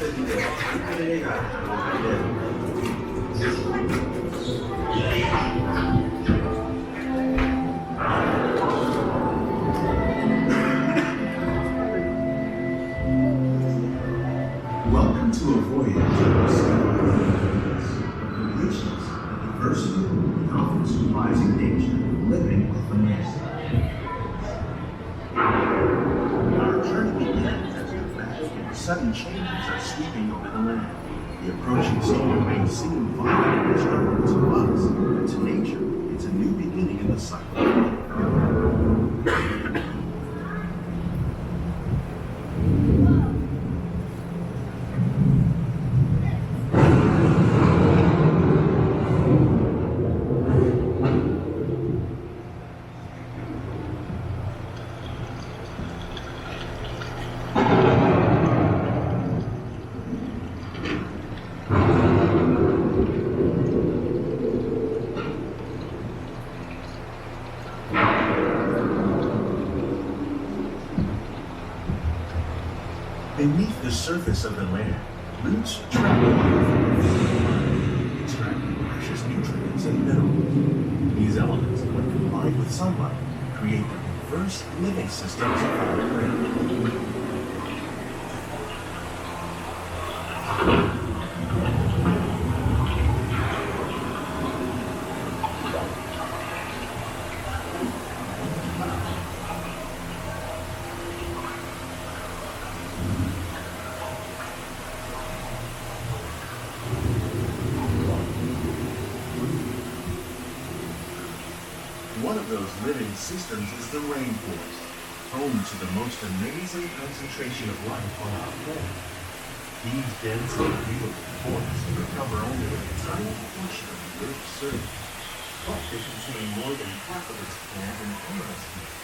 Welcome to a voyage of discovery, richness, diversity, and often surprising danger of living with the man. Our journey begins as the fast, sudden changes are sweeping over the land. The approaching storm may seem violent and destructive to us, but to nature, it's a new beginning in the cycle. Beneath the surface of the land, roots travel extracting precious nutrients and minerals. These elements, when combined with sunlight, create the diverse living systems of our planet. One of those living systems is the rainforest, home to the most amazing concentration of life on our planet. These dense and beautiful forests recover only a tiny portion of the Earth's surface, but they contain more than half of its plant and animal species.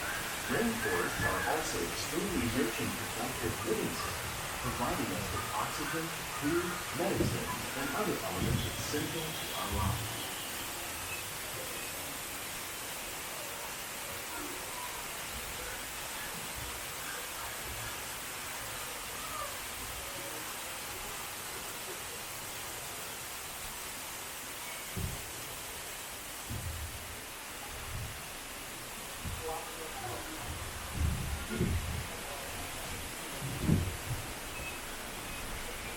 Rainforests are also extremely rich in productive living systems, providing us with oxygen, food, medicine, and other elements essential to our lives.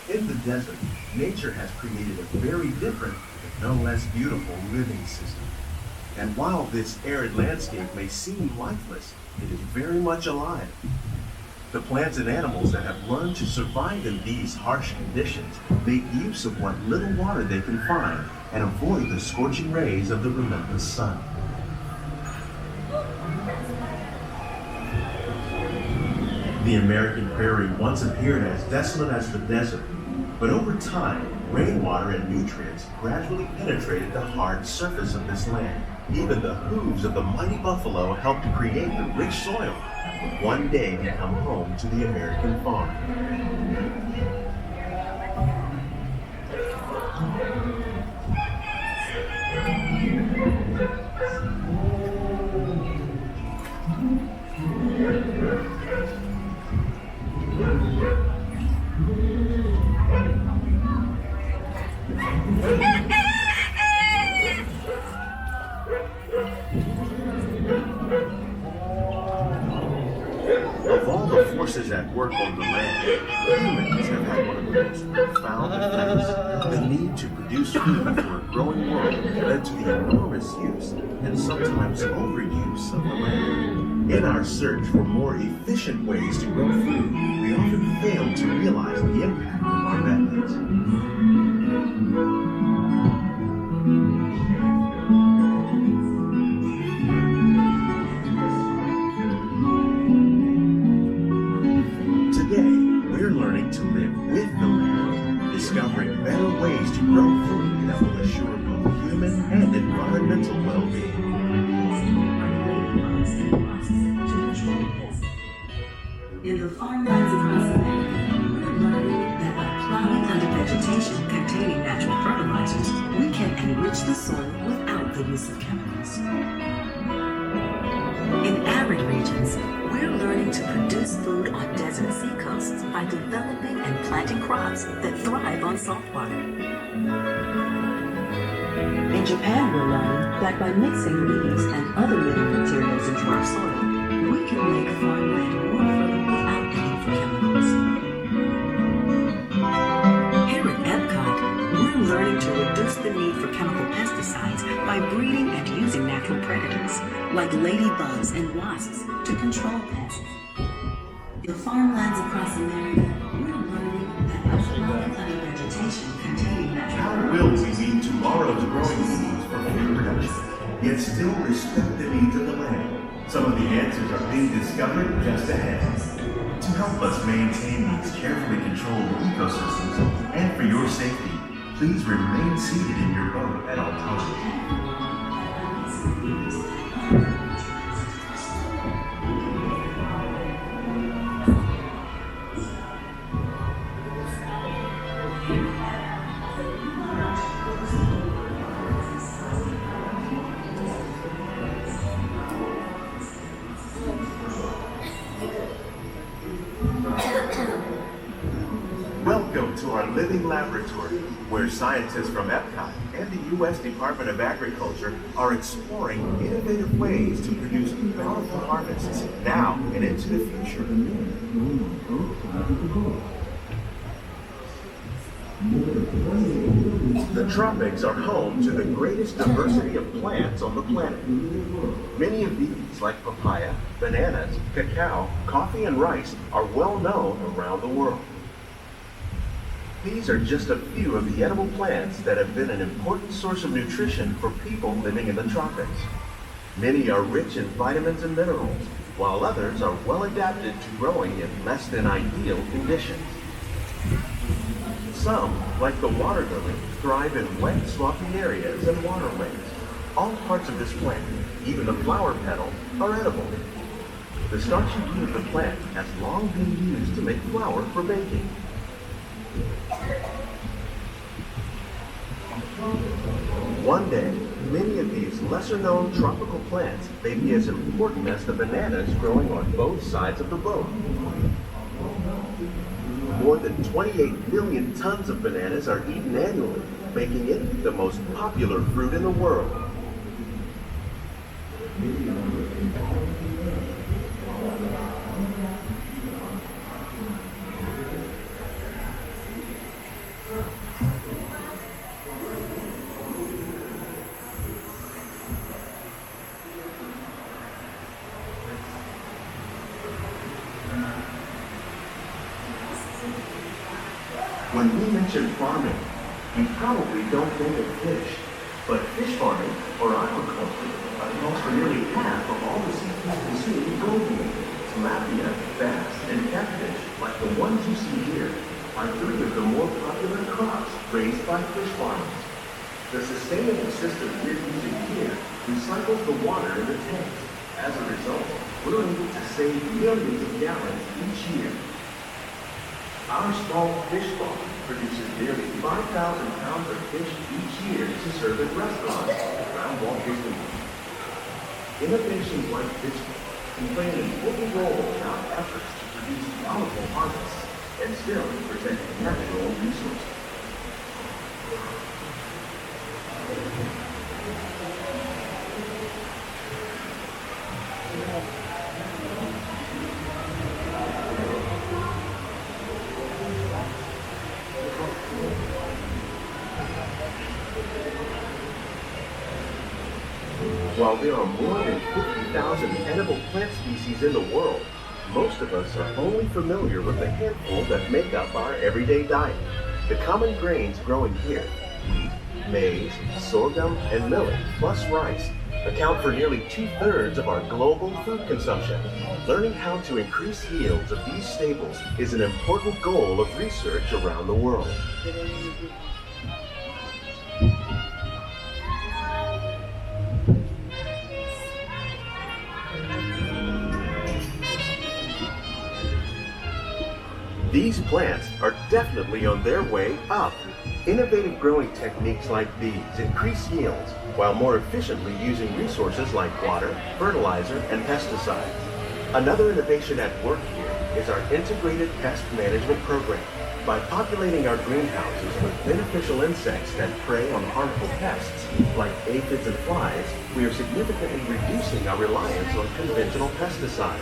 In the desert, nature has created a very different, but no less beautiful living system. And while this arid landscape may seem lifeless, it is very much alive. The plants and animals that have learned to survive in these harsh conditions make use of what little water they can find and avoid the scorching rays of the relentless sun. The American prairie once appeared as desolate as the desert, but over time, rainwater and nutrients gradually penetrated the hard surface of this land. Even the hooves of the mighty buffalo helped create the rich soil that would one day become home to the American farm. Of all the forces at work on the land, humans have had one of the most profound effects. The need to produce food for a growing world led to the enormous use and sometimes overuse of the land. In our search for more efficient ways to grow food, we often fail to realize the impact of our methods. Discovering better ways to grow food that will assure both human and environmental well-being. In the farmlands across America, we're learning that by plowing under vegetation containing natural fertilizers, we can enrich the soil without the use of chemicals. In arid regions, we're we're learning to produce food on desert seacoasts by developing and planting crops that thrive on saltwater. In Japan, we're learning that by mixing leaves and other living materials into our soil, we can make farmland more fertile without needing for chemicals. Here at Epcot, we're learning to reduce the need for chemical pesticides by breeding and using natural predators, like ladybugs and wasps, to control pests. In farmlands across America, we're learning that by plowing under vegetation containing natural How will we meet tomorrow's growing needs for food production, yet still respect the needs of the land? Some of the answers are being discovered just ahead. To help us maintain these carefully controlled ecosystems, and for your safety, please remain seated in your boat at all times. Welcome to our living laboratory, where scientists from Epcot and the U.S. Department of Agriculture are exploring innovative ways to produce bountiful harvests now and into the future. The tropics are home to the greatest diversity of plants on the planet. Many of these, like papaya, bananas, cacao, coffee, and rice, are well known around the world. These are just a few of the edible plants that have been an important source of nutrition for people living in the tropics. Many are rich in vitamins and minerals, while others are well adapted to growing in less than ideal conditions. Some, like the water lily, thrive in wet, swampy areas and waterways. All parts of this plant, even the flower petal, are edible. The starchy root of the plant has long been used to make flour for baking. One day, many of these lesser-known tropical plants may be as important as the bananas growing on both sides of the boat. More than 28 million tons of bananas are eaten annually, making it the most popular fruit in the world. When we mention farming, you probably don't think of fish, but fish farming, or aquaculture, accounts for nearly half of all the seafood consumed globally. Tilapia, bass, and catfish, like the ones you see here, are three of the more popular crops raised by fish farmers. The sustainable system we're using here recycles the water in the tanks. As a result, we're able to save millions of gallons each year. Our small fish farm produces nearly 5,000 pounds of fish each year to serve at restaurants around Walt Disney World. Innovations like this can play an important role in our efforts to produce bountiful harvests and still protect natural resources. While there are more than 50,000 edible plant species in the world, most of us are only familiar with the handful that make up our everyday diet. The common grains growing here, wheat, maize, sorghum, and millet, plus rice, account for nearly 2/3 of our global food consumption. Learning how to increase yields of these staples is an important goal of research around the world. These plants are definitely on their way up. Innovative growing techniques like these increase yields while more efficiently using resources like water, fertilizer, and pesticides. Another innovation at work here is our integrated pest management program. By populating our greenhouses with beneficial insects that prey on harmful pests, like aphids and flies, we are significantly reducing our reliance on conventional pesticides.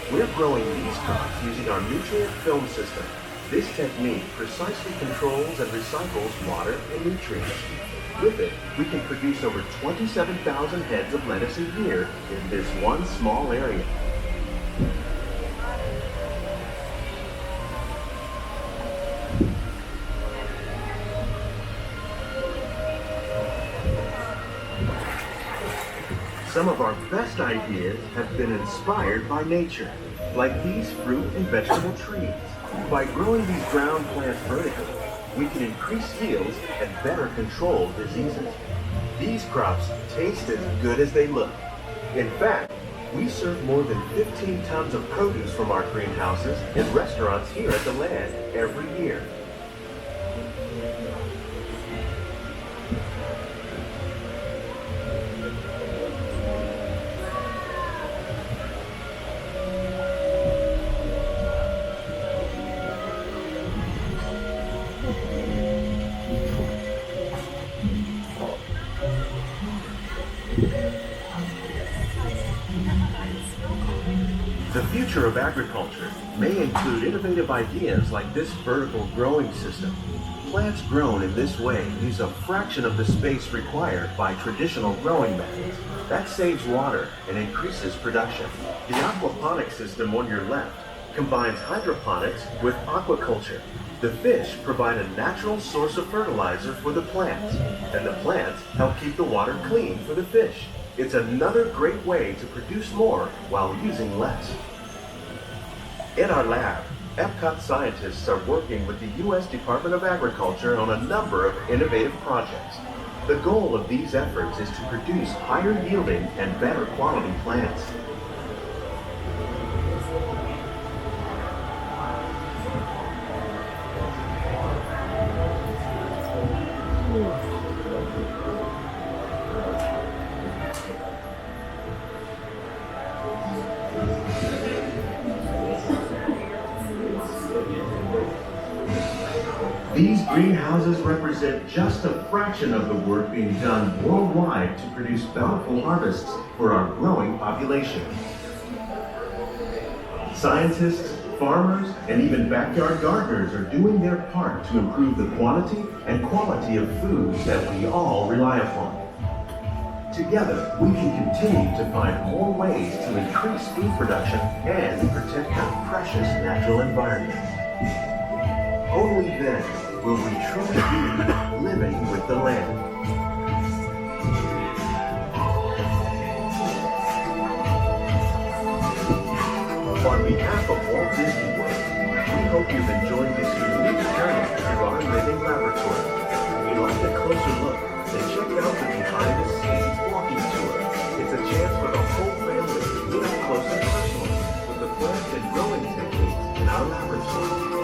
We're growing these crops using our nutrient film system. This technique precisely controls and recycles water and nutrients. With it, we can produce over 27,000 heads of lettuce a year in this one small area. Some of our best ideas have been inspired by nature, like these fruit and vegetable trees. By growing these ground plants vertically, we can increase yields and better control diseases. These crops taste as good as they look. In fact, we serve more than 15 tons of produce from our greenhouses in restaurants here at the land every year. The future of agriculture may include innovative ideas like this vertical growing system. Plants grown in this way use a fraction of the space required by traditional growing methods. That saves water and increases production. The aquaponics system on your left combines hydroponics with aquaculture. The fish provide a natural source of fertilizer for the plants, and the plants help keep the water clean for the fish. It's another great way to produce more while using less. In our lab, Epcot scientists are working with the U.S. Department of Agriculture on a number of innovative projects. The goal of these efforts is to produce higher yielding and better quality plants. These greenhouses represent just a fraction of the work being done worldwide to produce bountiful harvests for our growing population. Scientists, farmers, and even backyard gardeners are doing their part to improve the quantity and quality of foods that we all rely upon. Together, we can continue to find more ways to increase food production and protect our precious natural environment. Only then will we truly be living with the land. On behalf of Walt Disney World, we hope you've enjoyed this unique journey through our living laboratory. If you'd like a closer look, then check out the behind-the-scenes walking tour. It's a chance for the whole family to get up close and personal with the plant and growing techniques in our laboratory.